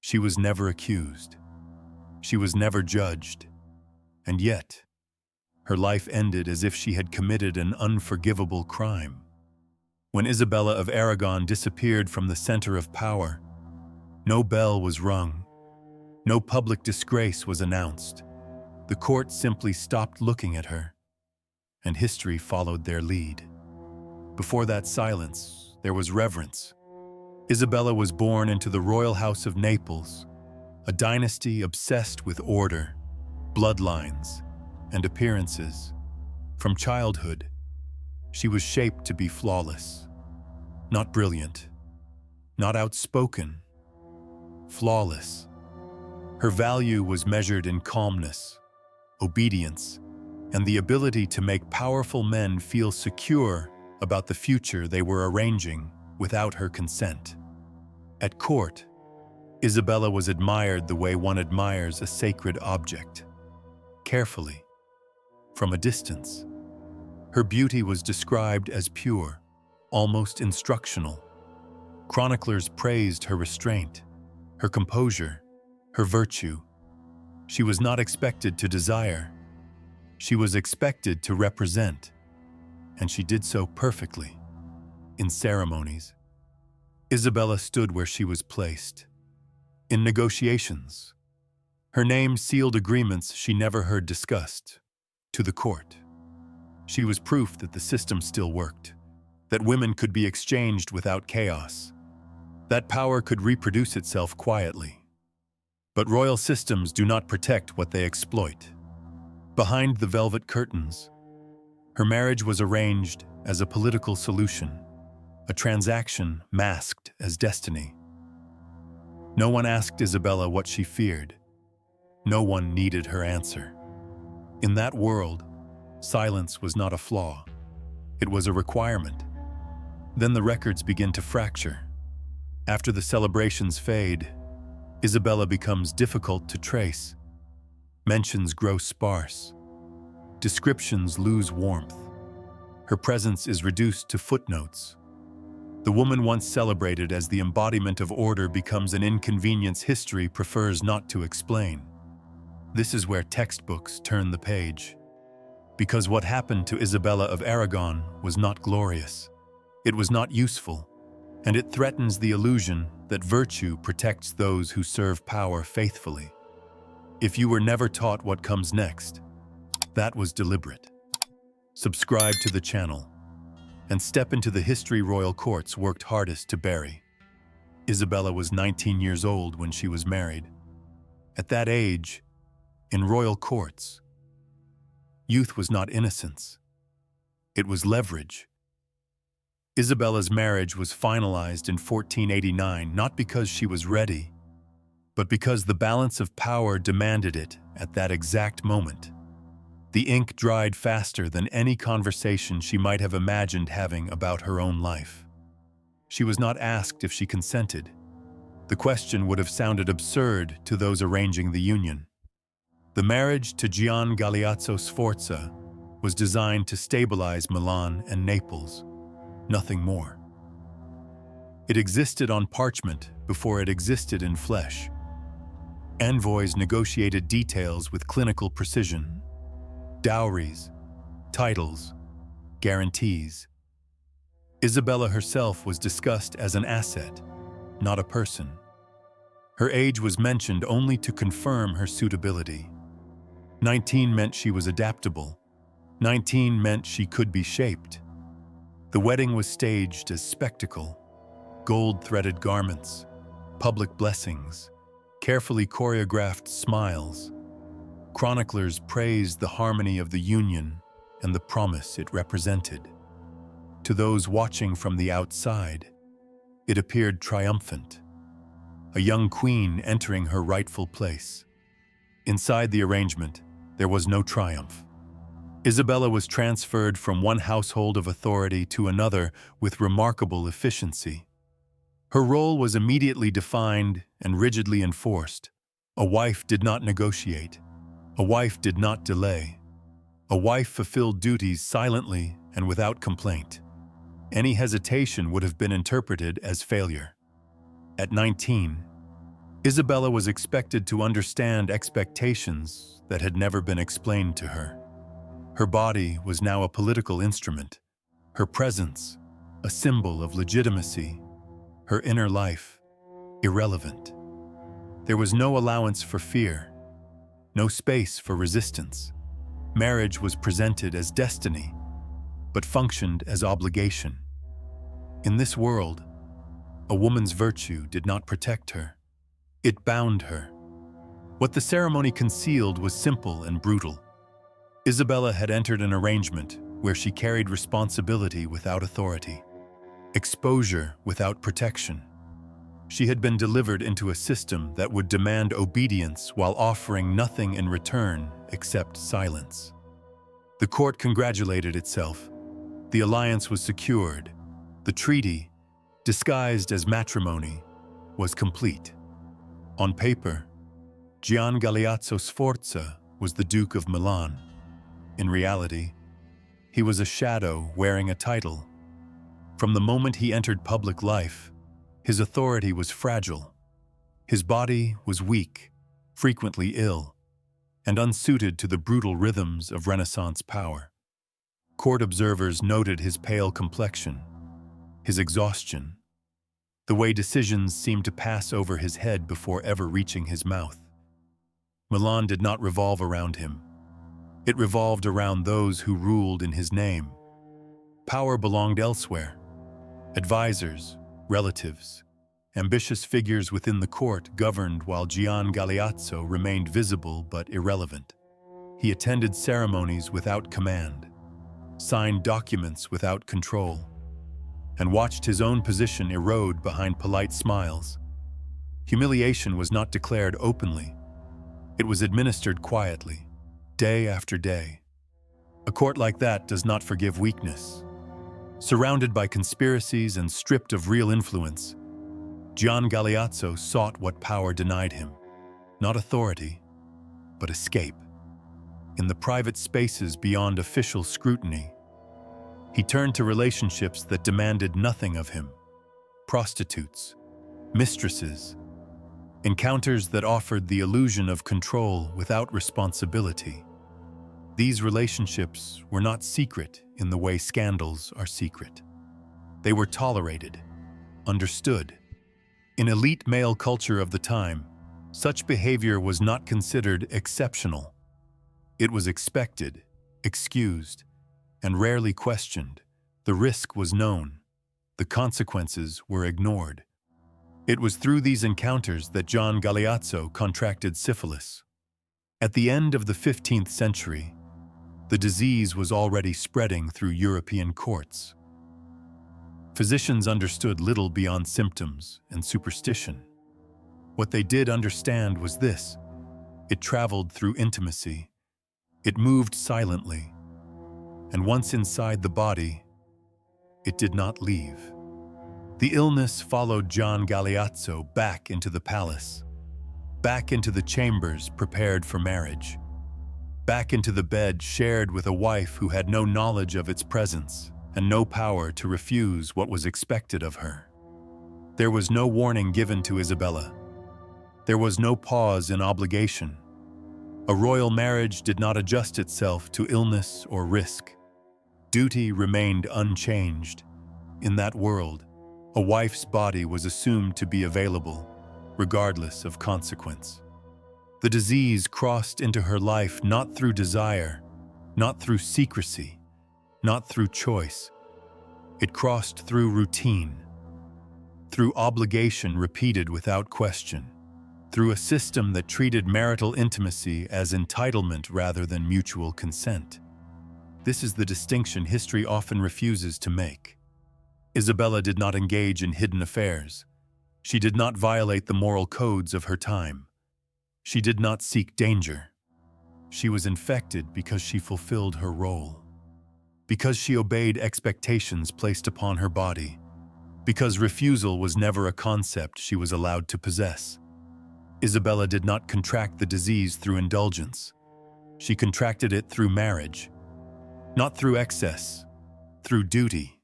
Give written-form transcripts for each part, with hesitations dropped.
She was never accused. She was never judged. And yet, her life ended as if she had committed an unforgivable crime. When Isabella of Aragon disappeared from the center of power, no bell was rung, no public disgrace was announced. The court simply stopped looking at her, and history followed their lead. Before that silence, there was reverence. Isabella was born into the royal house of Naples, a dynasty obsessed with order, bloodlines, and appearances. From childhood, she was shaped to be flawless, not brilliant, not outspoken, flawless. Her value was measured in calmness, obedience, and the ability to make powerful men feel secure about the future they were arranging without her consent. At court, Isabella was admired the way one admires a sacred object, carefully, from a distance. Her beauty was described as pure, almost instructional. Chroniclers praised her restraint, her composure, her virtue. She was not expected to desire. She was expected to represent, and she did so perfectly. In ceremonies, Isabella stood where she was placed. In negotiations, her name sealed agreements she never heard discussed. To the court, she was proof that the system still worked, that women could be exchanged without chaos, that power could reproduce itself quietly. But royal systems do not protect what they exploit. Behind the velvet curtains, her marriage was arranged as a political solution, a transaction masked as destiny. No one asked Isabella what she feared. No one needed her answer. In that world, silence was not a flaw. It was a requirement. Then the records begin to fracture. After the celebrations fade, Isabella becomes difficult to trace. Mentions grow sparse. Descriptions lose warmth. Her presence is reduced to footnotes. The woman once celebrated as the embodiment of order becomes an inconvenience history prefers not to explain. This is where textbooks turn the page. Because what happened to Isabella of Aragon was not glorious. It was not useful, and it threatens the illusion that virtue protects those who serve power faithfully. If you were never taught what comes next, that was deliberate. Subscribe to the channel and step into the history royal courts worked hardest to bury. Isabella was 19 years old when she was married. At that age, in royal courts, youth was not innocence. It was leverage. Isabella's marriage was finalized in 1489 not because she was ready, but because the balance of power demanded it at that exact moment. The ink dried faster than any conversation she might have imagined having about her own life. She was not asked if she consented. The question would have sounded absurd to those arranging the union. The marriage to Gian Galeazzo Sforza was designed to stabilize Milan and Naples, nothing more. It existed on parchment before it existed in flesh. Envoys negotiated details with clinical precision. Dowries, titles, guarantees. Isabella herself was discussed as an asset, not a person. Her age was mentioned only to confirm her suitability. 19 meant she was adaptable. 19 meant she could be shaped. The wedding was staged as spectacle, gold-threaded garments, public blessings, carefully choreographed smiles. Chroniclers praised the harmony of the union and the promise it represented. To those watching from the outside, it appeared triumphant, a young queen entering her rightful place. Inside the arrangement, there was no triumph. Isabella was transferred from one household of authority to another with remarkable efficiency. Her role was immediately defined and rigidly enforced. A wife did not negotiate. A wife did not delay. A wife fulfilled duties silently and without complaint. Any hesitation would have been interpreted as failure. At 19, Isabella was expected to understand expectations that had never been explained to her. Her body was now a political instrument, her presence a symbol of legitimacy, her inner life irrelevant. There was no allowance for fear, no space for resistance. Marriage was presented as destiny, but functioned as obligation. In this world, a woman's virtue did not protect her. It bound her. What the ceremony concealed was simple and brutal. Isabella had entered an arrangement where she carried responsibility without authority, exposure without protection. She had been delivered into a system that would demand obedience while offering nothing in return except silence. The court congratulated itself. The alliance was secured. The treaty, disguised as matrimony, was complete. On paper, Gian Galeazzo Sforza was the Duke of Milan. In reality, he was a shadow wearing a title. From the moment he entered public life, his authority was fragile. His body was weak, frequently ill, and unsuited to the brutal rhythms of Renaissance power. Court observers noted his pale complexion, his exhaustion, the way decisions seemed to pass over his head before ever reaching his mouth. Milan did not revolve around him. It revolved around those who ruled in his name. Power belonged elsewhere. Advisors, relatives, ambitious figures within the court governed while Gian Galeazzo remained visible but irrelevant. He attended ceremonies without command, signed documents without control, and watched his own position erode behind polite smiles. Humiliation was not declared openly. It was administered quietly, day after day. A court like that does not forgive weakness. Surrounded by conspiracies and stripped of real influence, Gian Galeazzo sought what power denied him. Not authority, but escape. In the private spaces beyond official scrutiny, he turned to relationships that demanded nothing of him. Prostitutes, mistresses, encounters that offered the illusion of control without responsibility. These relationships were not secret in the way scandals are secret. They were tolerated, understood. In elite male culture of the time, such behavior was not considered exceptional. It was expected, excused, and rarely questioned. The risk was known. The consequences were ignored. It was through these encounters that Gian Galeazzo contracted syphilis. At the end of the 15th century, the disease was already spreading through European courts. Physicians understood little beyond symptoms and superstition. What they did understand was this: it traveled through intimacy. It moved silently. And once inside the body, it did not leave. The illness followed Gian Galeazzo back into the palace, back into the chambers prepared for marriage, back into the bed shared with a wife who had no knowledge of its presence and no power to refuse what was expected of her. There was no warning given to Isabella. There was no pause in obligation. A royal marriage did not adjust itself to illness or risk. Duty remained unchanged. In that world, a wife's body was assumed to be available, regardless of consequence. The disease crossed into her life not through desire, not through secrecy, not through choice. It crossed through routine, through obligation repeated without question, through a system that treated marital intimacy as entitlement rather than mutual consent. This is the distinction history often refuses to make. Isabella did not engage in hidden affairs. She did not violate the moral codes of her time. She did not seek danger. She was infected because she fulfilled her role. Because she obeyed expectations placed upon her body. Because refusal was never a concept she was allowed to possess. Isabella did not contract the disease through indulgence. She contracted it through marriage. Not through excess, through duty.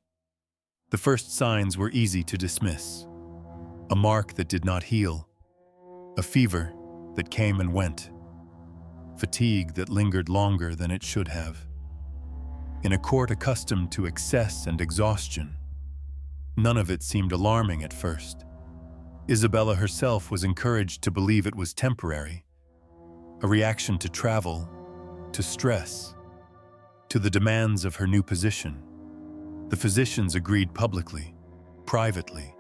The first signs were easy to dismiss. A mark that did not heal. a fever that came and went, fatigue that lingered longer than it should have. In a court accustomed to excess and exhaustion, none of it seemed alarming at first. Isabella herself was encouraged to believe it was temporary, a reaction to travel, to stress, to the demands of her new position. The physicians agreed publicly, privately.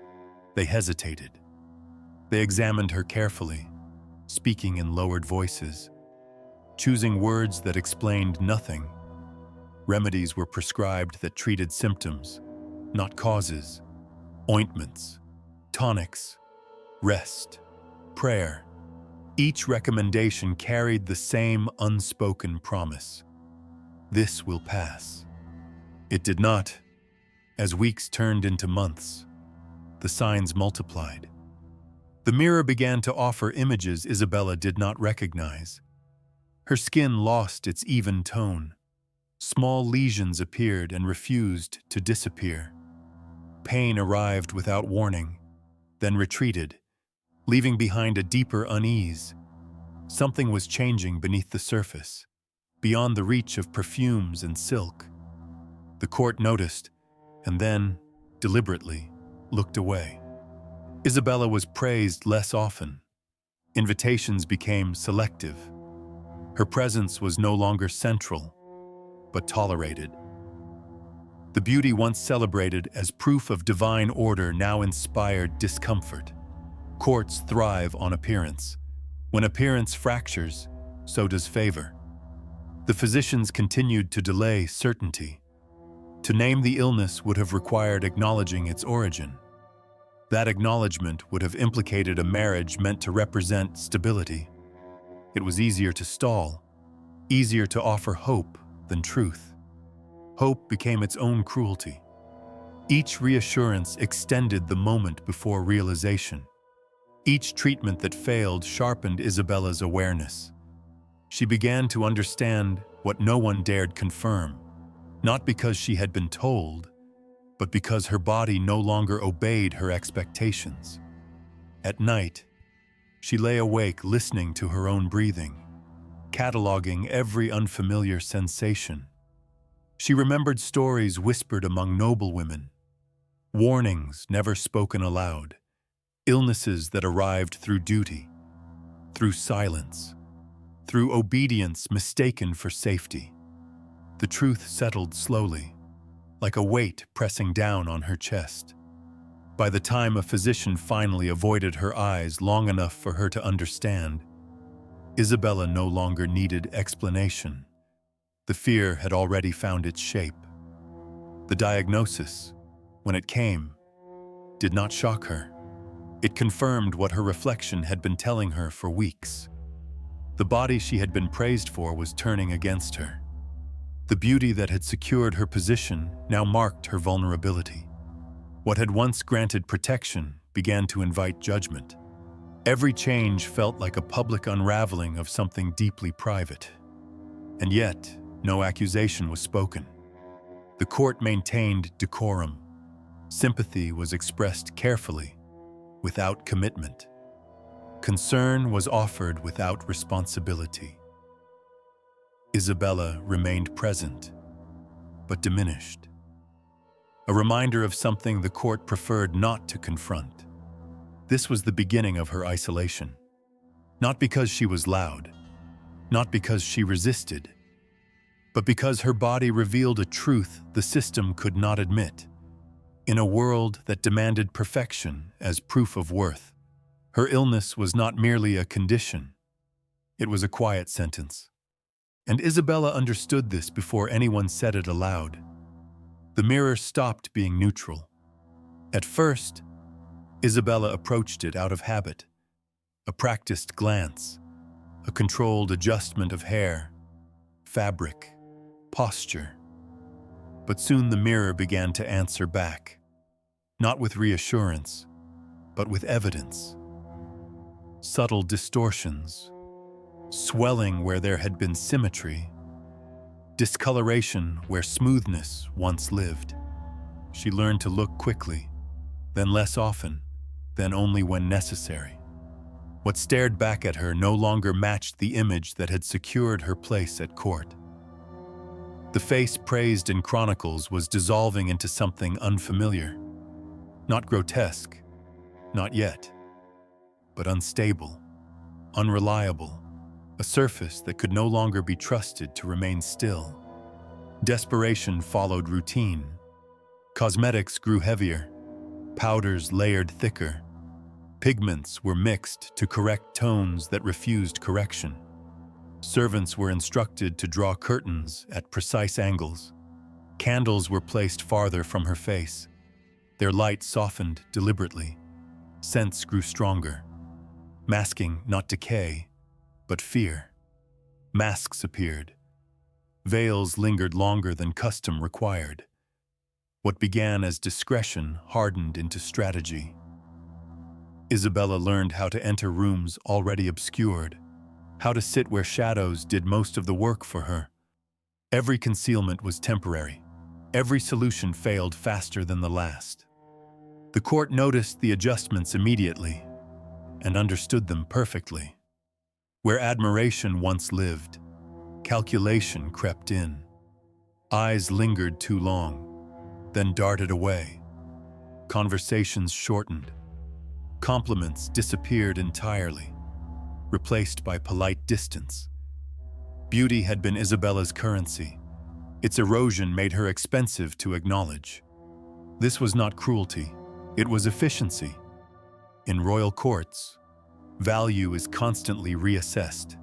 They hesitated. They examined her carefully, speaking in lowered voices, choosing words that explained nothing. Remedies were prescribed that treated symptoms, not causes. Ointments, tonics, rest, prayer. Each recommendation carried the same unspoken promise. This will pass. It did not. As weeks turned into months, the signs multiplied. The mirror began to offer images Isabella did not recognize. Her skin lost its even tone. Small lesions appeared and refused to disappear. Pain arrived without warning, then retreated, leaving behind a deeper unease. Something was changing beneath the surface, beyond the reach of perfumes and silk. The court noticed, and then, deliberately, looked away. Isabella was praised less often. Invitations became selective. Her presence was no longer central, but tolerated. The beauty once celebrated as proof of divine order now inspired discomfort. Courts thrive on appearance. When appearance fractures, so does favor. The physicians continued to delay certainty. To name the illness would have required acknowledging its origin. That acknowledgement would have implicated a marriage meant to represent stability. It was easier to stall, easier to offer hope than truth. Hope became its own cruelty. Each reassurance extended the moment before realization. Each treatment that failed sharpened Isabella's awareness. She began to understand what no one dared confirm, not because she had been told, but because her body no longer obeyed her expectations. At night, she lay awake listening to her own breathing, cataloging every unfamiliar sensation. She remembered stories whispered among noblewomen, warnings never spoken aloud, illnesses that arrived through duty, through silence, through obedience mistaken for safety. The truth settled slowly, like a weight pressing down on her chest. By the time a physician finally avoided her eyes long enough for her to understand, Isabella no longer needed explanation. The fear had already found its shape. The diagnosis, when it came, did not shock her. It confirmed what her reflection had been telling her for weeks. The body she had been praised for was turning against her. The beauty that had secured her position now marked her vulnerability. What had once granted protection began to invite judgment. Every change felt like a public unraveling of something deeply private. And yet, no accusation was spoken. The court maintained decorum. Sympathy was expressed carefully, without commitment. Concern was offered without responsibility. Isabella remained present, but diminished. A reminder of something the court preferred not to confront. This was the beginning of her isolation. Not because she was loud, not because she resisted, but because her body revealed a truth the system could not admit. In a world that demanded perfection as proof of worth, her illness was not merely a condition, it was a quiet sentence. And Isabella understood this before anyone said it aloud. The mirror stopped being neutral. At first, Isabella approached it out of habit, a practiced glance, a controlled adjustment of hair, fabric, posture. But soon the mirror began to answer back, not with reassurance, but with evidence. Subtle distortions, swelling where there had been symmetry, discoloration where smoothness once lived. She learned to look quickly, then less often, then only when necessary. What stared back at her no longer matched the image that had secured her place at court. The face praised in chronicles was dissolving into something unfamiliar. Not grotesque, not yet, but unstable, unreliable, a surface that could no longer be trusted to remain still. Desperation followed routine. Cosmetics grew heavier, powders layered thicker, pigments were mixed to correct tones that refused correction. Servants were instructed to draw curtains at precise angles. Candles were placed farther from her face. Their light softened deliberately. Scents grew stronger, masking not decay, but fear. Masks appeared. Veils lingered longer than custom required. What began as discretion hardened into strategy. Isabella learned how to enter rooms already obscured, how to sit where shadows did most of the work for her. Every concealment was temporary. Every solution failed faster than the last. The court noticed the adjustments immediately and understood them perfectly. Where admiration once lived, calculation crept in. Eyes lingered too long, then darted away. Conversations shortened. Compliments disappeared entirely, replaced by polite distance. Beauty had been Isabella's currency. Its erosion made her expensive to acknowledge. This was not cruelty, it was efficiency. In royal courts, value is constantly reassessed.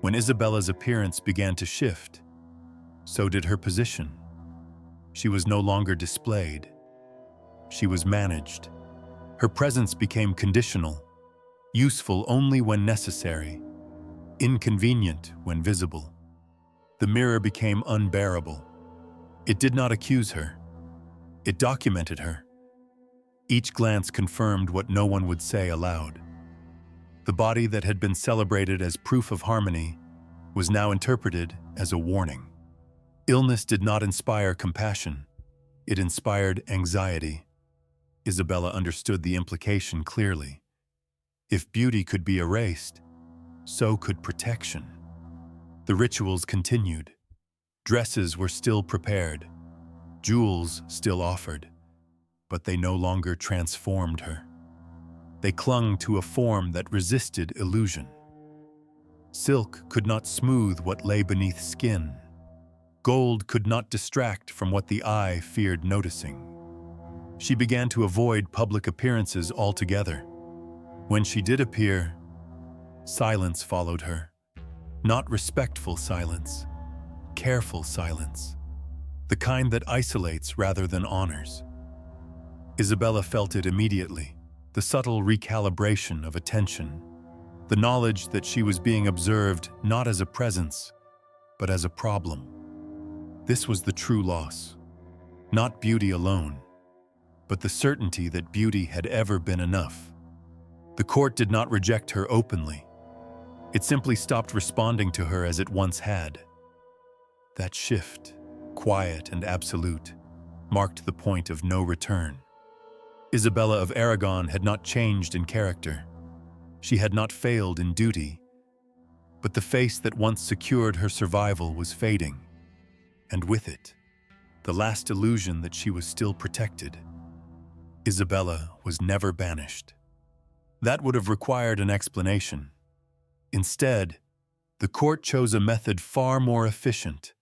When Isabella's appearance began to shift, so did her position. She was no longer displayed. She was managed. Her presence became conditional, useful only when necessary, inconvenient when visible. The mirror became unbearable. It did not accuse her. It documented her. Each glance confirmed what no one would say aloud. The body that had been celebrated as proof of harmony was now interpreted as a warning. Illness did not inspire compassion. It inspired anxiety. Isabella understood the implication clearly. If beauty could be erased, so could protection. The rituals continued. Dresses were still prepared, jewels still offered, but they no longer transformed her. They clung to a form that resisted illusion. Silk could not smooth what lay beneath skin. Gold could not distract from what the eye feared noticing. She began to avoid public appearances altogether. When she did appear, silence followed her. Not respectful silence, careful silence. The kind that isolates rather than honors. Isabella felt it immediately, the subtle recalibration of attention, the knowledge that she was being observed not as a presence, but as a problem. This was the true loss, not beauty alone, but the certainty that beauty had ever been enough. The court did not reject her openly. It simply stopped responding to her as it once had. That shift, quiet and absolute, marked the point of no return. Isabella of Aragon had not changed in character. She had not failed in duty. But the face that once secured her survival was fading, and with it, the last illusion that she was still protected. Isabella was never banished. That would have required an explanation. Instead, the court chose a method far more efficient.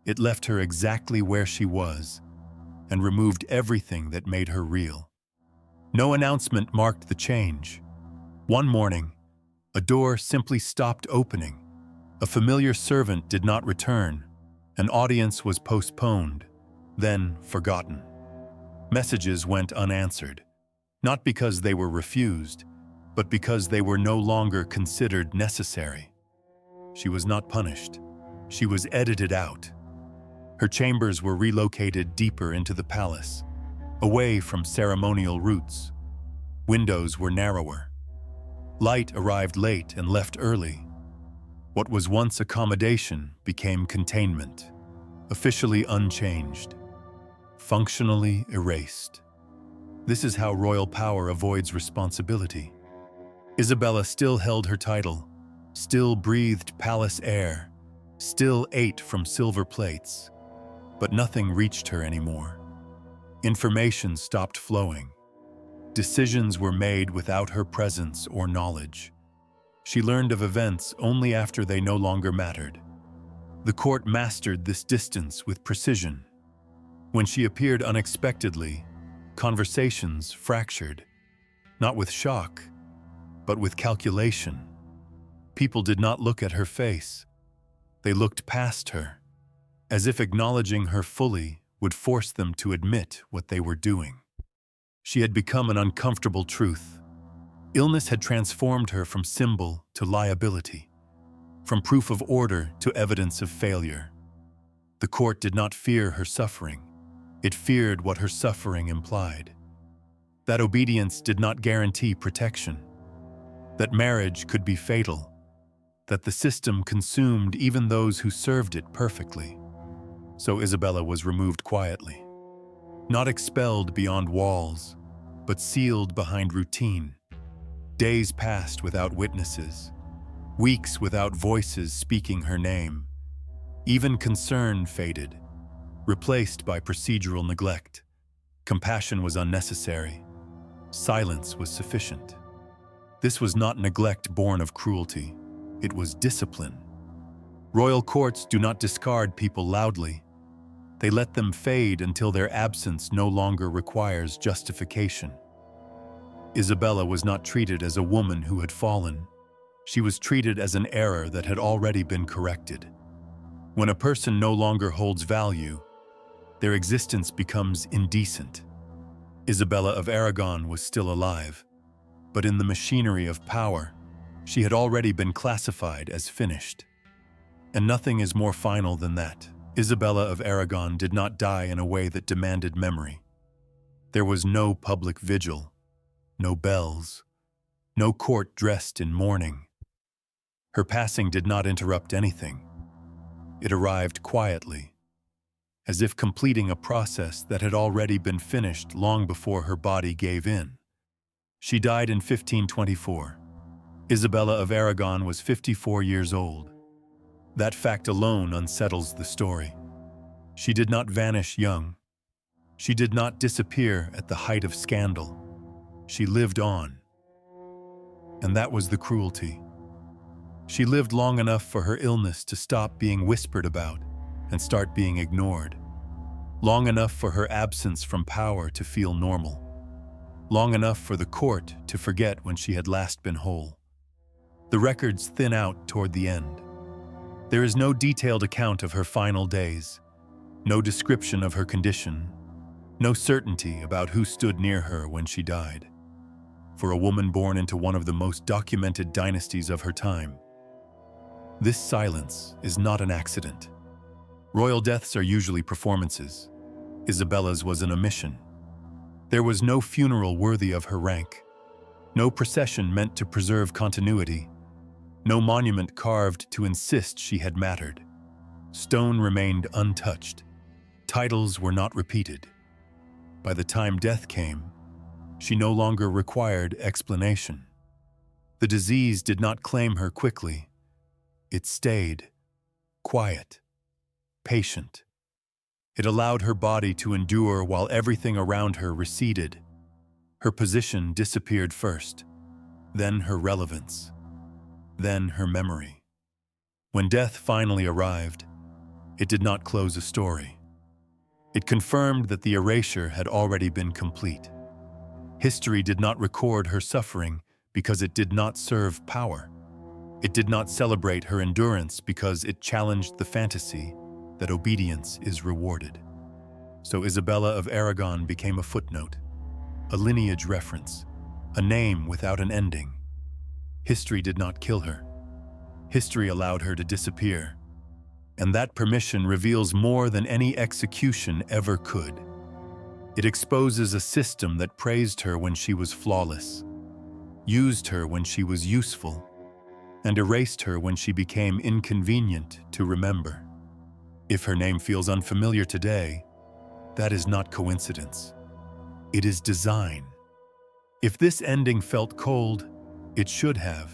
It left her exactly where she was and removed everything that made her real. No announcement marked the change. One morning, a door simply stopped opening. A familiar servant did not return. An audience was postponed, then forgotten. Messages went unanswered, not because they were refused, but because they were no longer considered necessary. She was not punished. She was edited out. Her chambers were relocated deeper into the palace, away from ceremonial routes. Windows were narrower. Light arrived late and left early. What was once accommodation became containment, officially unchanged, functionally erased. This is how royal power avoids responsibility. Isabella still held her title, still breathed palace air, still ate from silver plates, but nothing reached her anymore. Information stopped flowing. Decisions were made without her presence or knowledge. She learned of events only after they no longer mattered. The court mastered this distance with precision. When she appeared unexpectedly, conversations fractured, not with shock, but with calculation. People did not look at her face. They looked past her, as if acknowledging her fully would force them to admit what they were doing. She had become an uncomfortable truth. Illness had transformed her from symbol to liability, from proof of order to evidence of failure. The court did not fear her suffering. It feared what her suffering implied. That obedience did not guarantee protection. That marriage could be fatal. That the system consumed even those who served it perfectly. So Isabella was removed quietly. Not expelled beyond walls, but sealed behind routine. Days passed without witnesses. Weeks without voices speaking her name. Even concern faded, replaced by procedural neglect. Compassion was unnecessary. Silence was sufficient. This was not neglect born of cruelty. It was discipline. Royal courts do not discard people loudly. They let them fade until their absence no longer requires justification. Isabella was not treated as a woman who had fallen. She was treated as an error that had already been corrected. When a person no longer holds value, their existence becomes indecent. Isabella of Aragon was still alive, but in the machinery of power, she had already been classified as finished. And nothing is more final than that. Isabella of Aragon did not die in a way that demanded memory. There was no public vigil, no bells, no court dressed in mourning. Her passing did not interrupt anything. It arrived quietly, as if completing a process that had already been finished long before her body gave in. She died in 1524. Isabella of Aragon was 54 years old. That fact alone unsettles the story. She did not vanish young. She did not disappear at the height of scandal. She lived on. And that was the cruelty. She lived long enough for her illness to stop being whispered about and start being ignored. Long enough for her absence from power to feel normal. Long enough for the court to forget when she had last been whole. The records thin out toward the end. There is no detailed account of her final days, no description of her condition, no certainty about who stood near her when she died. For a woman born into one of the most documented dynasties of her time, this silence is not an accident. Royal deaths are usually performances. Isabella's was an omission. There was no funeral worthy of her rank, no procession meant to preserve continuity, no monument carved to insist she had mattered. Stone remained untouched. Titles were not repeated. By the time death came, she no longer required explanation. The disease did not claim her quickly. It stayed, quiet, patient. It allowed her body to endure while everything around her receded. Her position disappeared first, then her relevance, then her memory. When death finally arrived, it did not close a story. It confirmed that the erasure had already been complete. History did not record her suffering because it did not serve power. It did not celebrate her endurance because it challenged the fantasy that obedience is rewarded. So Isabella of Aragon became a footnote, a lineage reference, a name without an ending. History did not kill her. History allowed her to disappear. And that permission reveals more than any execution ever could. It exposes a system that praised her when she was flawless, used her when she was useful, and erased her when she became inconvenient to remember. If her name feels unfamiliar today, that is not coincidence. It is design. If this ending felt cold, It should have.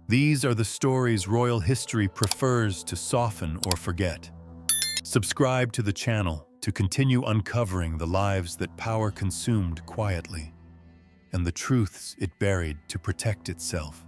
These are the stories royal history prefers to soften or forget. Subscribe to the channel to continue uncovering the lives that power consumed quietly and the truths it buried to protect itself.